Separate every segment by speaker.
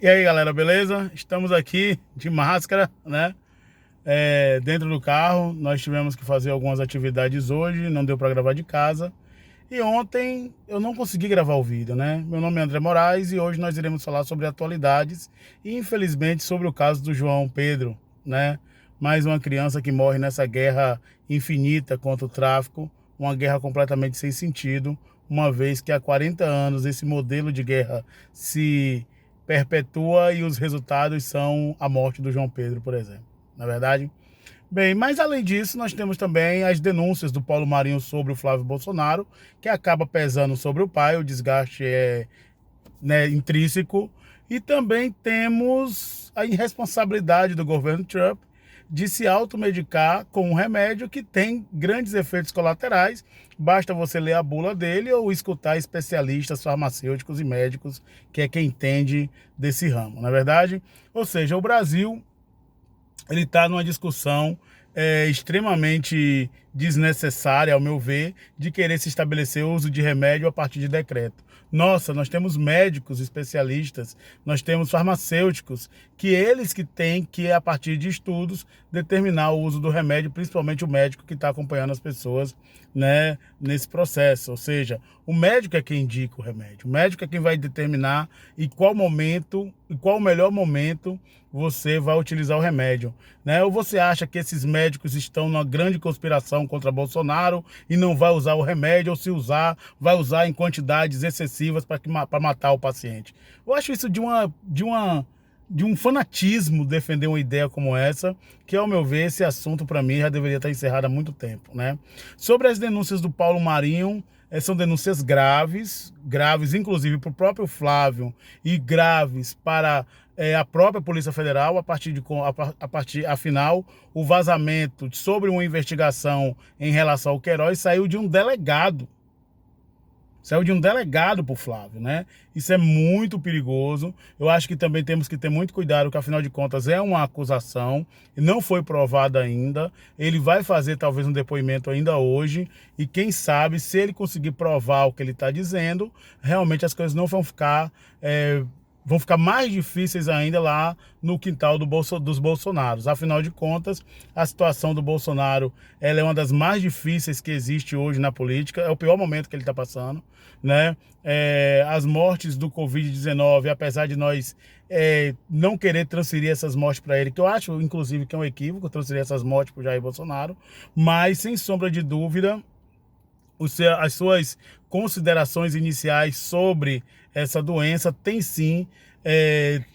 Speaker 1: E aí, galera, beleza? Estamos aqui de máscara, né? Dentro do carro. Nós tivemos que fazer algumas atividades hoje, não deu para gravar de casa. E ontem eu não consegui gravar o vídeo, né? Meu nome é André Moraes e hoje nós iremos falar sobre atualidades e, infelizmente, sobre o caso do João Pedro, né? Mais uma criança que morre nessa guerra infinita contra o tráfico, uma guerra completamente sem sentido, uma vez que há 40 anos esse modelo de guerra se perpetua e os resultados são a morte do João Pedro, por exemplo. Na verdade? Bem, mas além disso, nós temos também as denúncias do Paulo Marinho sobre o Flávio Bolsonaro, que acaba pesando sobre o pai, o desgaste é, né, intrínseco. E também temos a irresponsabilidade do governo Trump de se automedicar com um remédio que tem grandes efeitos colaterais. Basta você ler a bula dele ou escutar especialistas farmacêuticos e médicos, que é quem entende desse ramo, não é verdade? Ou seja, o Brasil ele está numa discussão extremamente desnecessária, ao meu ver, de querer se estabelecer o uso de remédio a partir de decreto. Nossa, nós temos médicos especialistas, nós temos farmacêuticos, que eles que têm que, a partir de estudos, determinar o uso do remédio, principalmente o médico que está acompanhando as pessoas, né, nesse processo. Ou seja, o médico é quem indica o remédio, o médico é quem vai determinar em qual momento, em qual o melhor momento você vai utilizar o remédio, né? Ou você acha que esses médicos estão numa grande conspiração contra Bolsonaro e não vai usar o remédio, ou se usar, vai usar em quantidades excessivas para matar o paciente. Eu acho isso de um fanatismo defender uma ideia como essa, que, ao meu ver, esse assunto, para mim, já deveria estar encerrado há muito tempo, né? Sobre as denúncias do Paulo Marinho, são denúncias graves inclusive para o próprio Flávio e graves para a própria Polícia Federal, afinal, o vazamento sobre uma investigação em relação ao Queiroz saiu de um delegado. Saiu de um delegado para o Flávio, né? Isso é muito perigoso. Eu acho que também temos que ter muito cuidado, porque afinal de contas é uma acusação e não foi provada ainda. Ele vai fazer talvez um depoimento ainda hoje e quem sabe, se ele conseguir provar o que ele está dizendo, realmente as coisas não vão ficar mais difíceis ainda lá no quintal dos Bolsonaros. Afinal de contas, a situação do Bolsonaro ela é uma das mais difíceis que existe hoje na política. É o pior momento que ele está passando, né? As mortes do Covid-19, apesar de nós não querer transferir essas mortes para ele, que eu acho, inclusive, que é um equívoco transferir essas mortes para o Jair Bolsonaro, mas, sem sombra de dúvida, as suas considerações iniciais sobre essa doença tem sim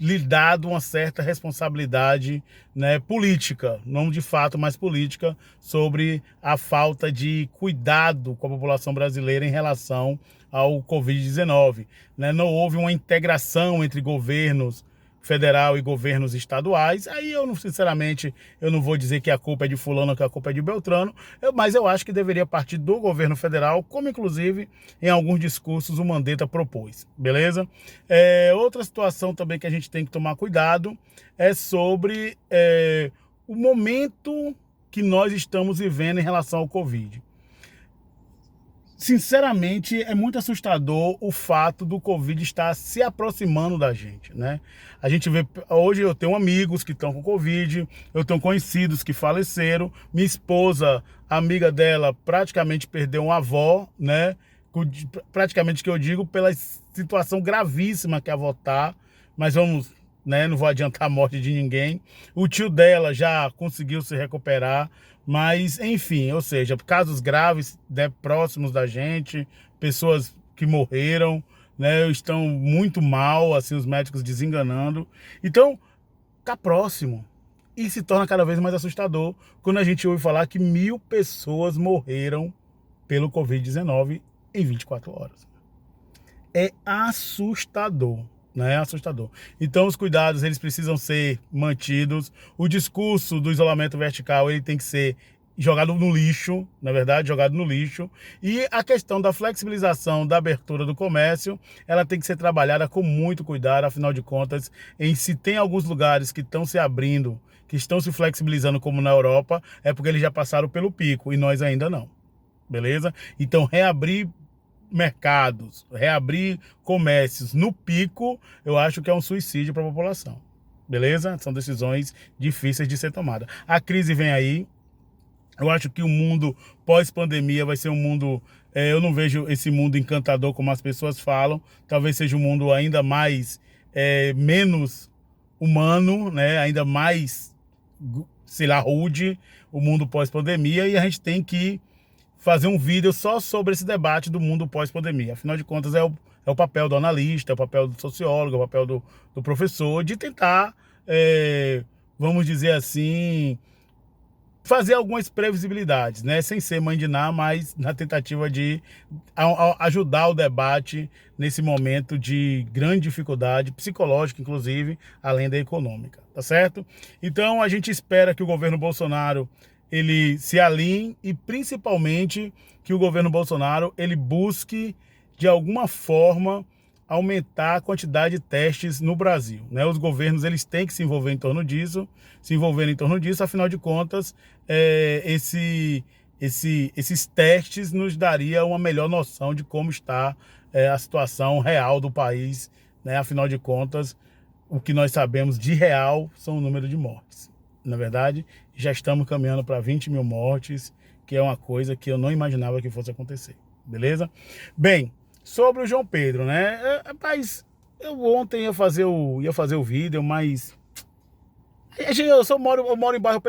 Speaker 1: lhe dado uma certa responsabilidade, né, política, não de fato, mas política, sobre a falta de cuidado com a população brasileira em relação ao Covid-19. Né? Não houve uma integração entre governos federal e governos estaduais. Aí eu, sinceramente, eu não vou dizer que a culpa é de fulano ou que a culpa é de Beltrano, mas eu acho que deveria partir do governo federal, como inclusive em alguns discursos o Mandetta propôs, beleza? Outra situação também que a gente tem que tomar cuidado é sobre o momento que nós estamos vivendo em relação ao Covid. Sinceramente, é muito assustador o fato do Covid estar se aproximando da gente, né? A gente vê, hoje eu tenho amigos que estão com Covid, eu tenho conhecidos que faleceram, minha esposa, amiga dela, praticamente perdeu uma avó, né? Praticamente que eu digo pela situação gravíssima que a avó tá, mas vamos, né? Não vou adiantar a morte de ninguém. O tio dela já conseguiu se recuperar, mas, enfim, ou seja, casos graves, né, próximos da gente, pessoas que morreram, né, estão muito mal, assim, os médicos desenganando. Então, tá próximo. E se torna cada vez mais assustador quando a gente ouve falar que 1.000 pessoas morreram pelo Covid-19 em 24 horas. É assustador. É assustador. Então os cuidados eles precisam ser mantidos. O discurso do isolamento vertical ele tem que ser jogado no lixo, na verdade, jogado no lixo. E a questão da flexibilização da abertura do comércio, ela tem que ser trabalhada com muito cuidado, afinal de contas, se tem alguns lugares que estão se abrindo, que estão se flexibilizando como na Europa, é porque eles já passaram pelo pico e nós ainda não. Beleza? Então reabrir mercados, reabrir comércios no pico, eu acho que é um suicídio para a população. Beleza? São decisões difíceis de ser tomadas. A crise vem aí. Eu acho que o mundo pós-pandemia vai ser um mundo... eu não vejo esse mundo encantador como as pessoas falam. Talvez seja um mundo ainda mais... menos humano, né? Ainda mais, sei lá, rude, o mundo pós-pandemia. E a gente tem que fazer um vídeo só sobre esse debate do mundo pós-pandemia. Afinal de contas, é o papel do analista, é o papel do sociólogo, é o papel do professor, de tentar, vamos dizer assim, fazer algumas previsibilidades, né? Sem ser mãe de Ná, mas na tentativa de ajudar o debate nesse momento de grande dificuldade psicológica, inclusive, além da econômica, tá certo? Então, a gente espera que o governo Bolsonaro ele se alinhe e, principalmente, que o governo Bolsonaro ele busque, de alguma forma, aumentar a quantidade de testes no Brasil, né? Os governos eles têm que se envolver em torno disso, afinal de contas, esses testes nos daria uma melhor noção de como está a situação real do país, né? Afinal de contas, o que nós sabemos de real são o número de mortes. Na verdade, já estamos caminhando para 20 mil mortes, que é uma coisa que eu não imaginava que fosse acontecer, beleza? Bem, sobre o João Pedro, né? Rapaz, eu ontem ia fazer o vídeo, mas... Eu moro em bairro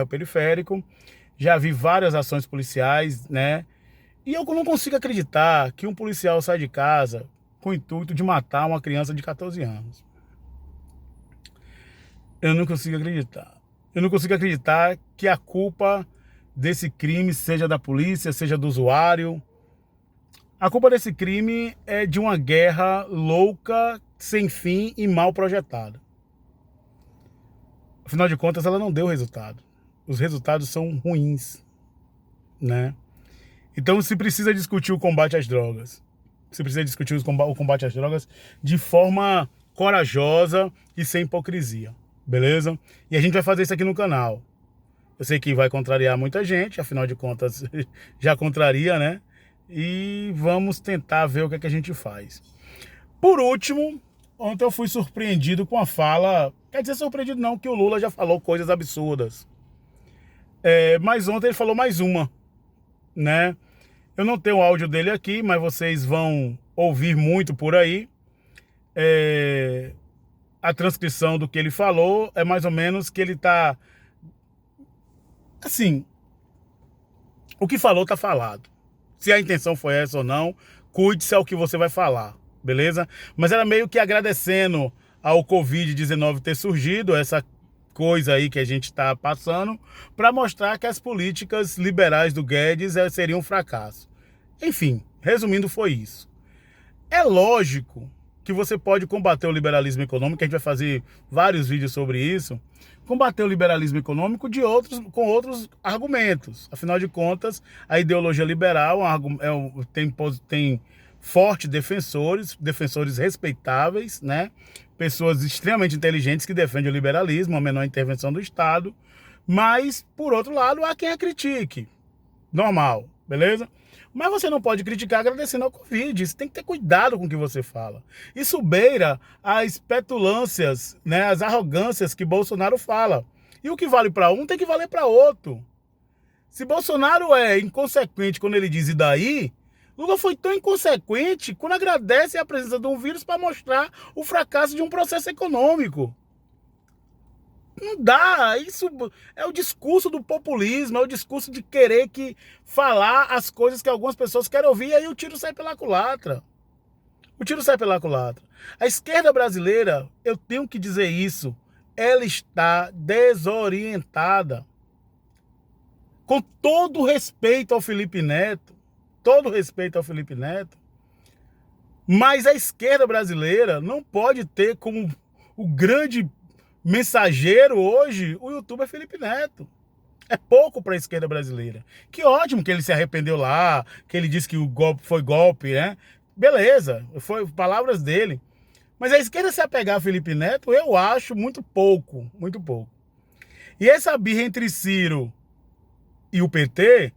Speaker 1: periférico. Já vi várias ações policiais, né? E eu não consigo acreditar que um policial sai de casa com o intuito de matar uma criança de 14 anos. Eu não consigo acreditar. Eu não consigo acreditar que a culpa desse crime seja da polícia, seja do usuário. A culpa desse crime é de uma guerra louca, sem fim e mal projetada. Afinal de contas, ela não deu resultado. Os resultados são ruins, né? Então, se precisa discutir o combate às drogas, o combate às drogas de forma corajosa e sem hipocrisia, beleza? E a gente vai fazer isso aqui no canal. Eu sei que vai contrariar muita gente, afinal de contas, já contraria, né? E vamos tentar ver o que é que a gente faz. Por último, ontem eu fui surpreendido com a fala... Quer dizer, surpreendido não, que o Lula já falou coisas absurdas. Mas ontem ele falou mais uma, né? Eu não tenho o áudio dele aqui, mas vocês vão ouvir muito por aí. A transcrição do que ele falou é mais ou menos que ele tá... Assim, o que falou tá falado. Se a intenção foi essa ou não, cuide-se ao que você vai falar, beleza? Mas era meio que agradecendo ao Covid-19 ter surgido, essa coisa aí que a gente está passando, para mostrar que as políticas liberais do Guedes seriam um fracasso. Enfim, resumindo, foi isso. É lógico que você pode combater o liberalismo econômico, a gente vai fazer vários vídeos sobre isso, combater o liberalismo econômico com outros argumentos. Afinal de contas, a ideologia liberal tem fortes defensores respeitáveis, né? Pessoas extremamente inteligentes que defendem o liberalismo, a menor intervenção do Estado. Mas, por outro lado, há quem a critique. Normal, beleza? Mas você não pode criticar agradecendo ao Covid. Você tem que ter cuidado com o que você fala. Isso beira as petulâncias, né, as arrogâncias que Bolsonaro fala. E o que vale para um tem que valer para outro. Se Bolsonaro é inconsequente quando ele diz "e daí", Lula foi tão inconsequente quando agradece a presença de um vírus para mostrar o fracasso de um processo econômico. Não dá, isso é o discurso do populismo, é o discurso de querer falar as coisas que algumas pessoas querem ouvir, e aí o tiro sai pela culatra. A esquerda brasileira, eu tenho que dizer isso, ela está desorientada. Com todo respeito ao Felipe Neto, mas a esquerda brasileira não pode ter como o grande mensageiro hoje o youtuber Felipe Neto. É pouco para a esquerda brasileira. Que ótimo que ele se arrependeu lá, que ele disse que o golpe foi golpe, né? Beleza, foi palavras dele. Mas a esquerda se apegar a Felipe Neto, eu acho muito pouco, muito pouco. E essa birra entre Ciro e o PT,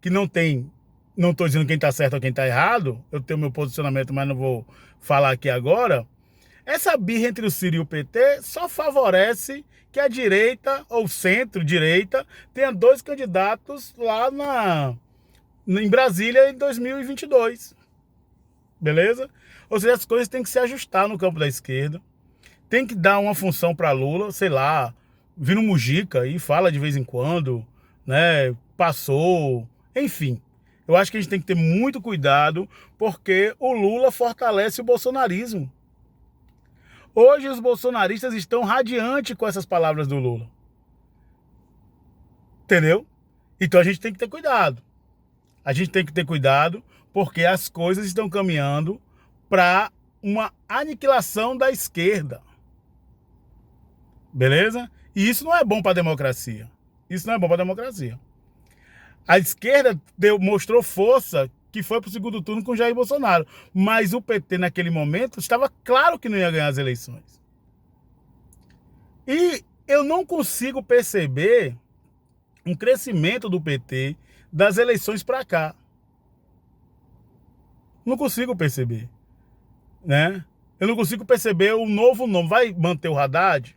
Speaker 1: que não tem não estou dizendo quem está certo ou quem está errado, eu tenho meu posicionamento, mas não vou falar aqui agora. Essa birra entre o Ciro e o PT só favorece que a direita, ou centro-direita, tenha 2 candidatos lá em Brasília em 2022. Beleza? Ou seja, as coisas têm que se ajustar no campo da esquerda. Tem que dar uma função para Lula, sei lá, vir no Mujica e fala de vez em quando, né? Passou, enfim. Eu acho que a gente tem que ter muito cuidado, porque o Lula fortalece o bolsonarismo. Hoje os bolsonaristas estão radiantes com essas palavras do Lula. Entendeu? Então a gente tem que ter cuidado. A gente tem que ter cuidado, porque as coisas estão caminhando para uma aniquilação da esquerda. Beleza? E isso não é bom para a democracia. Isso não é bom para a democracia. A esquerda mostrou força que foi para o segundo turno com Jair Bolsonaro. Mas o PT, naquele momento, estava claro que não ia ganhar as eleições. E eu não consigo perceber um crescimento do PT das eleições para cá. Não consigo perceber. Né? Eu não consigo perceber o novo nome. Vai manter o Haddad?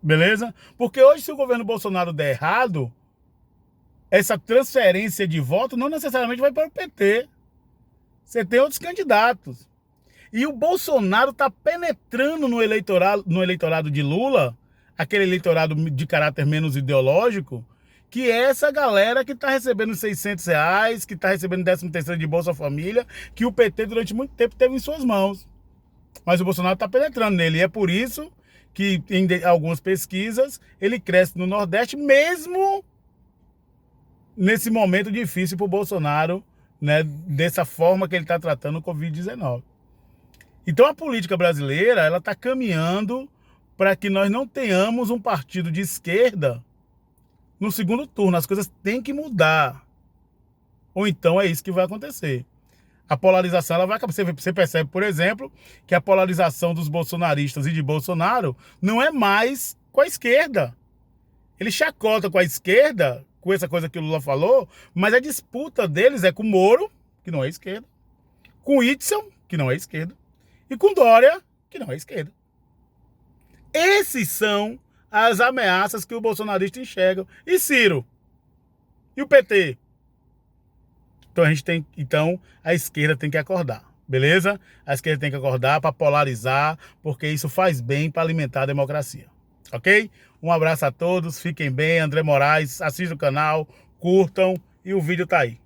Speaker 1: Beleza? Porque hoje, se o governo Bolsonaro der errado, essa transferência de voto não necessariamente vai para o PT. Você tem outros candidatos. E o Bolsonaro está penetrando no eleitorado de Lula, aquele eleitorado de caráter menos ideológico, que é essa galera que está recebendo R$ 600, que está recebendo 13º de Bolsa Família, que o PT durante muito tempo teve em suas mãos. Mas o Bolsonaro está penetrando nele. E é por isso que em algumas pesquisas ele cresce no Nordeste, mesmo nesse momento difícil para o Bolsonaro, né, dessa forma que ele está tratando o Covid-19. Então a política brasileira ela está caminhando para que nós não tenhamos um partido de esquerda no segundo turno. As coisas têm que mudar. Ou então é isso que vai acontecer. A polarização ela vai acabar. Você percebe, por exemplo, que a polarização dos bolsonaristas e de Bolsonaro não é mais com a esquerda. Ele chacota com a esquerda, com essa coisa que o Lula falou, mas a disputa deles é com o Moro, que não é esquerda, com o Witzel, que não é esquerda, e com Dória, que não é esquerda. Esses são as ameaças que o bolsonarista enxerga. E Ciro? E o PT? Então a esquerda tem que acordar, beleza? A esquerda tem que acordar para polarizar, porque isso faz bem para alimentar a democracia, ok? Um abraço a todos, fiquem bem. André Moraes, assistam o canal, curtam e o vídeo tá aí.